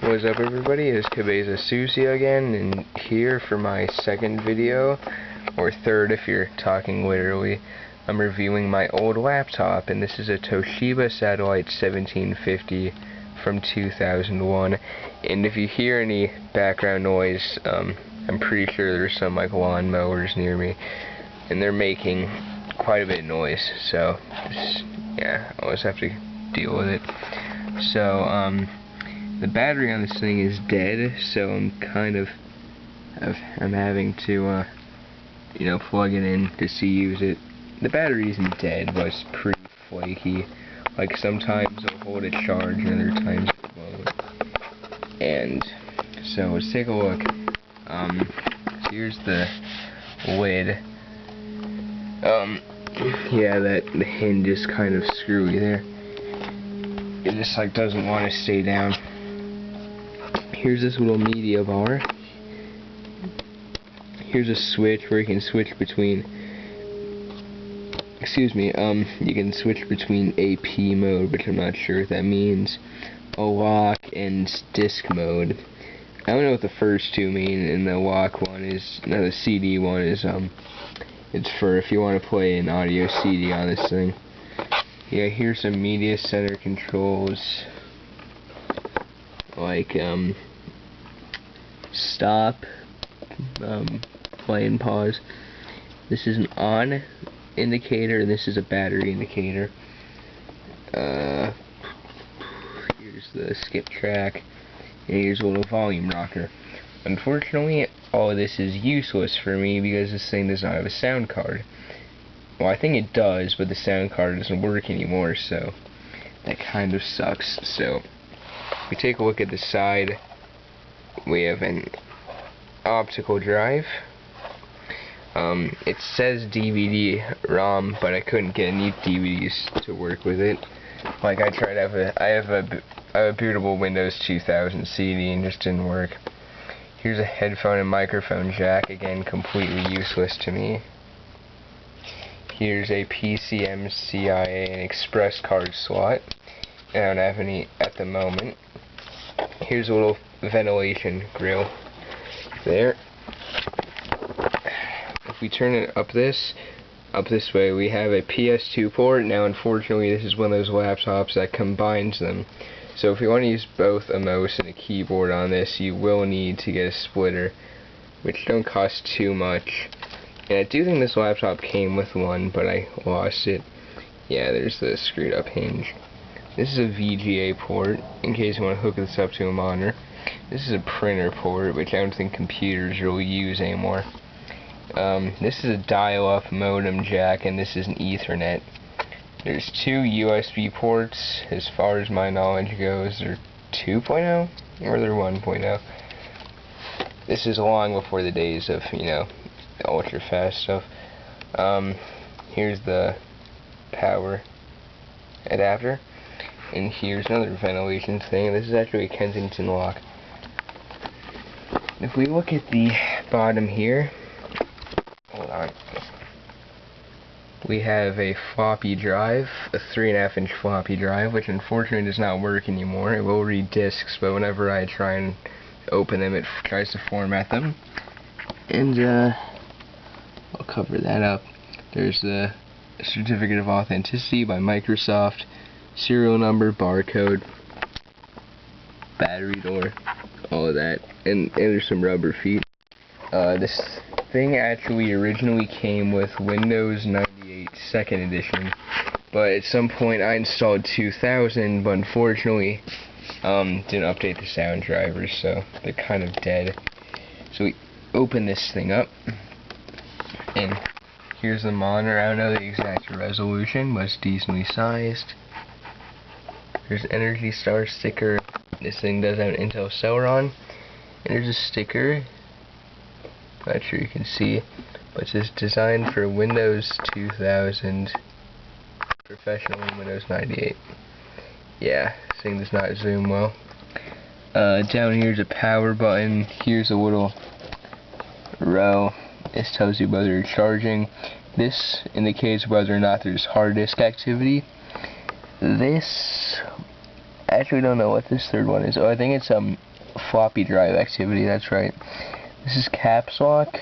What's up, everybody? It's Cabeza Susie again, and here for my second video, or third if you're talking literally. I'm reviewing my old laptop, and this is a Toshiba Satellite 1750 from 2001. And if you hear any background noise, I'm pretty sure there's some like lawn mowers near me, and they're making quite a bit of noise. So yeah, I always have to deal with it. So the battery on this thing is dead, so I'm having to plug it in to use it. The battery isn't dead, but it's pretty flaky. Like sometimes it'll hold a charge and other times it won't. And so let's take a look. Here's the lid. Yeah, the hinge is kind of screwy there. It just like doesn't want to stay down. Here's this little media bar. Here's a switch where you can switch between, you can switch between AP mode, which I'm not sure what that means, a lock, and disc mode. I don't know what the first two mean, and the lock one is, no, the CD one is, it's for if you want to play an audio CD on this thing. Yeah, here's some media center controls, like, stop, play and pause. This is an on indicator, and this is a battery indicator. Here's the skip track, and here's a little volume rocker. Unfortunately, all of this is useless for me because this thing does not have a sound card. Well, I think it does, but the sound card doesn't work anymore, so that kind of sucks. So, if we take a look at the side, we have an optical drive. It says DVD-ROM, but I couldn't get any DVDs to work with it. Like I tried, I have a bootable Windows 2000 CD and just didn't work. Here's a headphone and microphone jack, again completely useless to me. Here's a PCMCIA and express card slot. I don't have any at the moment. Here's a little ventilation grill there. If we turn it up this way, we have a PS2 port. Now unfortunately this is one of those laptops that combines them. So if you want to use both a mouse and a keyboard on this, you will need to get a splitter, which don't cost too much. And I do think this laptop came with one, but I lost it. Yeah, there's the screwed up hinge. This is a VGA port, in case you want to hook this up to a monitor. This is a printer port, which I don't think computers really use anymore. This is a dial-up modem jack, and this is an Ethernet. There's two USB ports, as far as my knowledge goes. They're 2.0, or they're 1.0. This is long before the days of, ultra fast stuff. Here's the power adapter, and here's another ventilation thing. This is actually a Kensington lock. If we look at the bottom here, hold on, we have a floppy drive, a 3.5-inch floppy drive, which unfortunately does not work anymore. It will read discs, but whenever I try and open them, it tries to format them. And I'll cover that up. There's the certificate of authenticity by Microsoft, serial number, barcode, battery door, all of that, and there's some rubber feet. This thing actually originally came with Windows 98 2nd edition, but at some point I installed 2000, but unfortunately didn't update the sound drivers, so they're kind of dead. So we open this thing up, and here's the monitor. I don't know the exact resolution, but it's decently sized. There's an Energy Star sticker. This thing does have an Intel Celeron. And there's a sticker, not sure you can see, but it says designed for Windows 2000, professional Windows 98. Yeah, this thing does not zoom well. Down here's a power button. Here's a little row. This tells you whether you're charging. This indicates whether or not there's hard disk activity. This, I actually don't know what this third one is. Oh, I think it's floppy drive activity, that's right. This is caps lock,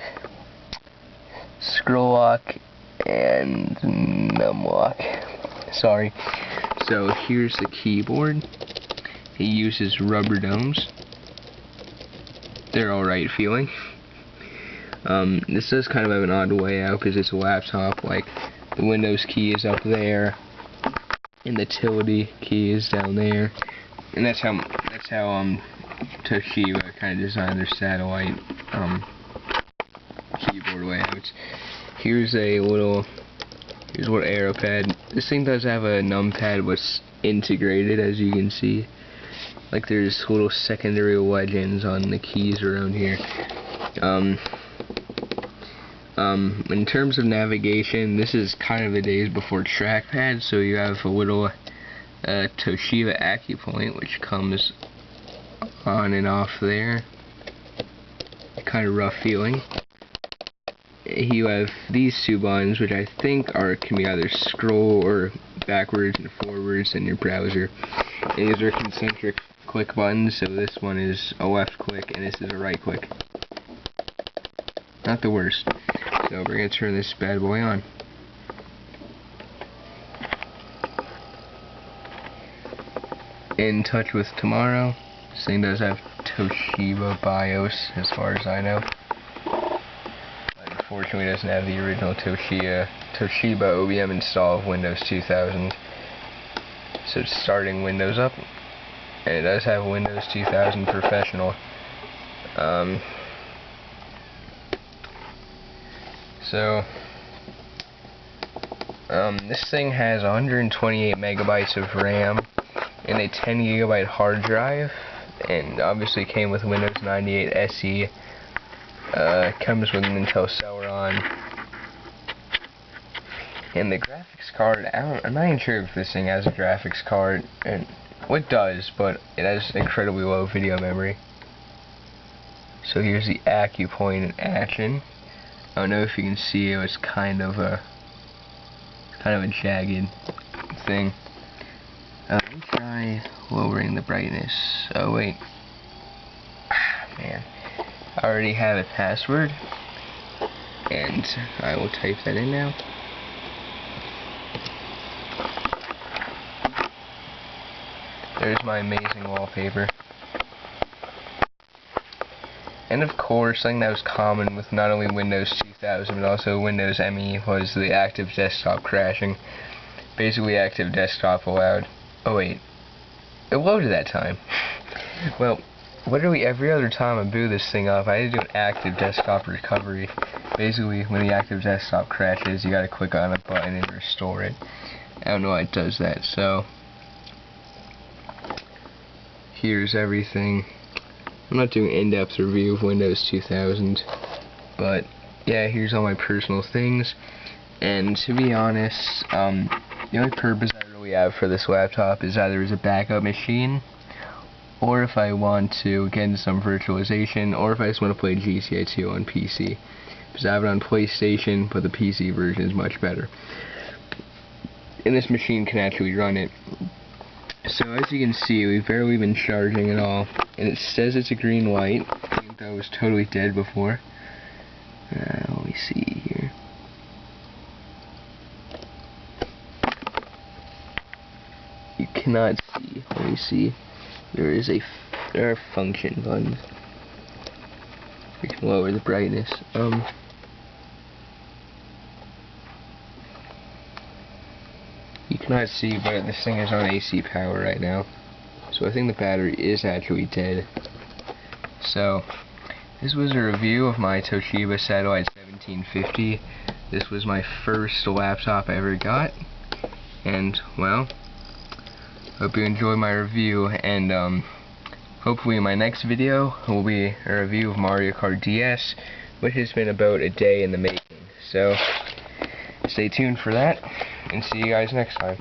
scroll lock, and num lock. Sorry. So here's the keyboard. It uses rubber domes. They're alright feeling. This does kind of have an odd layout because it's a laptop. Like, the Windows key is up there, and the tilde key is down there, and that's how Toshiba kind of designed their satellite keyboard layouts. Here's a little arrow pad. This thing does have a numpad, what's integrated, as you can see. Like, there's little secondary legends on the keys around here. In terms of navigation, this is kind of the days before trackpad, so you have a little Toshiba Acupoint, which comes on and off there. Kind of rough feeling. You have these two buttons, which I think can be either scroll or backwards and forwards in your browser. And these are concentric click buttons, so this one is a left click and this is a right click. Not the worst. So we're going to turn this bad boy on. In touch with tomorrow. This thing does have Toshiba BIOS, as far as I know. But unfortunately, it doesn't have the original Toshiba OBM install of Windows 2000. So it's starting Windows up. And it does have Windows 2000 Professional. This thing has 128 megabytes of RAM and a 10 gigabyte hard drive, and obviously came with Windows 98 SE. Comes with an Intel Celeron, and the graphics card. I'm not even sure if this thing has a graphics card, and it does, but it has incredibly low video memory. So here's the Acupoint in action. I don't know if you can see it. It's kind of a jagged thing. Let me try lowering the brightness. Oh wait, man, I already have a password, and I will type that in now. There's my amazing wallpaper. And of course, something that was common with not only Windows 2000 but also Windows ME was the active desktop crashing. Basically, active desktop allowed. Oh wait, it loaded that time. Well, literally every other time I boot this thing up, I had to do an active desktop recovery. Basically, when the active desktop crashes, you gotta click on a button and restore it. I don't know why it does that. So here's everything. I'm not doing an in-depth review of Windows 2000, but yeah, here's all my personal things. And to be honest, the only purpose I really have for this laptop is either as a backup machine, or if I want to get into some virtualization, or if I just want to play GTA 2 on PC. Because I have it on PlayStation, but the PC version is much better. And this machine can actually run it. So as you can see, we've barely been charging at all, and it says it's a green light, even though it was totally dead before. Let me see here. You cannot see. Let me see. There are function buttons. We can lower the brightness. You cannot see, but this thing is on AC power right now. So I think the battery is actually dead. So, this was a review of my Toshiba Satellite 1750. This was my first laptop I ever got. And, well, hope you enjoyed my review. And, hopefully my next video will be a review of Mario Kart DS, which has been about a day in the making. So, stay tuned for that, and see you guys next time.